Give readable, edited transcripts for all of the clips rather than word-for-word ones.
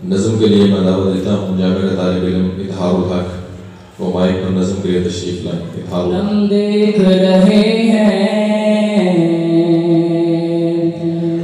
नज़म के लिए मैं दावत देता हूँ जामिया का तालिब इल्म इत्हारुल हक, वो माइक पर नज़म के लिए तशरीफ लाएं। इत्हारुल हक। हम देख रहे हैं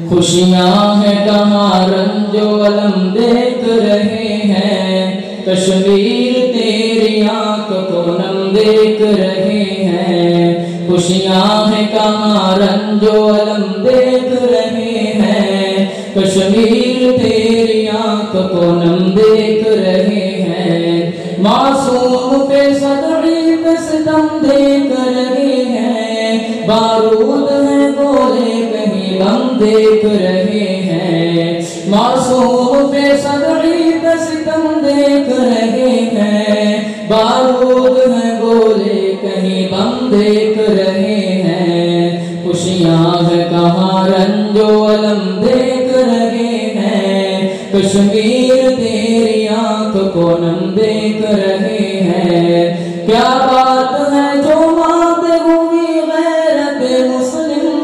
खुशियाँ हैं कहाँ रंजो अलम देख रहे हैं, कश्मीर तेरी आँख को नम देख रहे हैं। खुशियाँ हैं कहाँ रंजो अलम देख रहे हैं, कश्मीर तेरी आँख को नम देख रहे हैं। मासूम पे सदड़ी पे सितम देख रहे हैं, बारूद है गोले कहीं बम देख रहे हैं। मासूम पे सदड़ी पे सितम देख रहे हैं, बारूद है गोले कहीं बम देख रहे हैं। खुशियाँ है कहाँ रंजो अलम देख रहे हैं, कश्मीर तेरी आँख को नम देख रहे हैं। क्या बात है जो मात हुई गैरत मुस्लिम,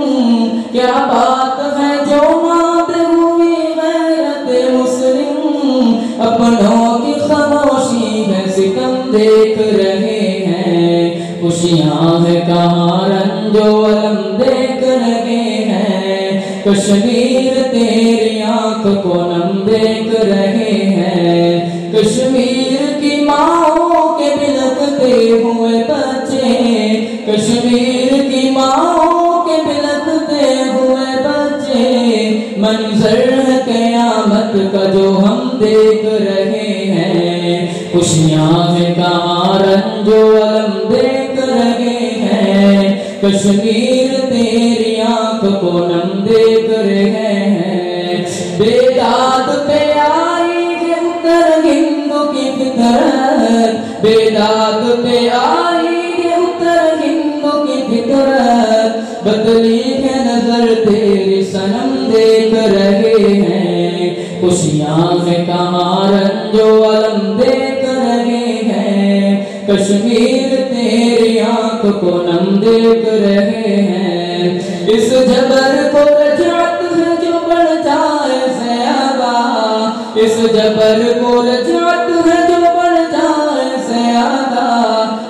क्या बात है जो मात हुई गैरत मुस्लिम, अपनों की खामोशी में सितम देख रहे हैं। खुशियाँ है कहाँ रंजो अलम देख रहे हैं, कश्मीर तेरी आँख को नम देख रहे हैं। कश्मीर की माओं के बिलखते हुए बच्चे, कश्मीर की माओं के बिलखते हुए बच्चे, मंजर है क़यामत का जो हम देख रहे हैं। खुशियाँ है कहाँ रंजो अलम देख रहे हैं, कश्मीर तेरी आँख को नम देख रहे हैं। बेदाद पे आई है उत्तर हिंदू की फितरत, बेदाद पे आई है उत्तर हिंदू की फितरत, बदली है नजर तेरी सनम देख रहे हैं। खुशियाँ है कहाँ रंजो अलम देख रहे हैं, कश्मीर तेरी आँख को नम देख रहे हैं। इस जबर को रजात है जो बढ़ जाए ज़्यादा, इस जबर को रजात है जो बढ़ जाए ज़्यादा,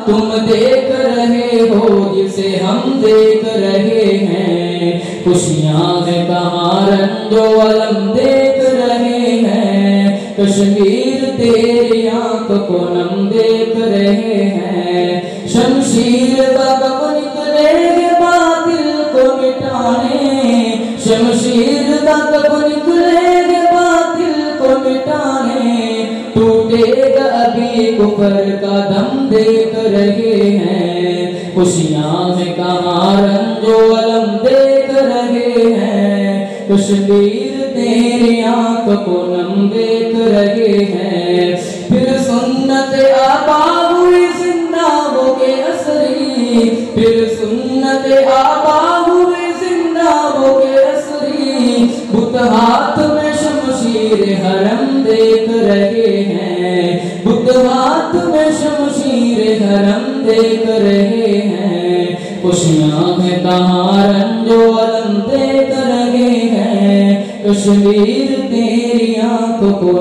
तुम देख रहे हो जिसे हम देख रहे हैं। खुशियाँ है कहाँ रंजो अलम देख रहे हैं, कश्मीर तेरी आँख को नम देख रहे हैं। शमशीर कब निकलेंगे बातिल को मिटाने, शमशीर कब निकलेंगे बातिल को मिटाने, टूटेगा अभी कुफर का दम देख रहे हैं। खुशियाँ है कहाँ रंजो अलम देख रहे हैं, कश्मीर तेरी आँख को नम देख रहे हैं। फिर सुन्नत आबा हुई जिंदा हो के असरी, फिर सुन्नत आबा हुई जिंदा हो के असरी, बुत हाथ में शमशीर हरम देख रहे हैं, बुत हाथ में शमशीर हरम देख रहे हैं। खुशियाँ है कहाँ रंजो अलम देख रहे हैं, कश्मीर तेरी आँख को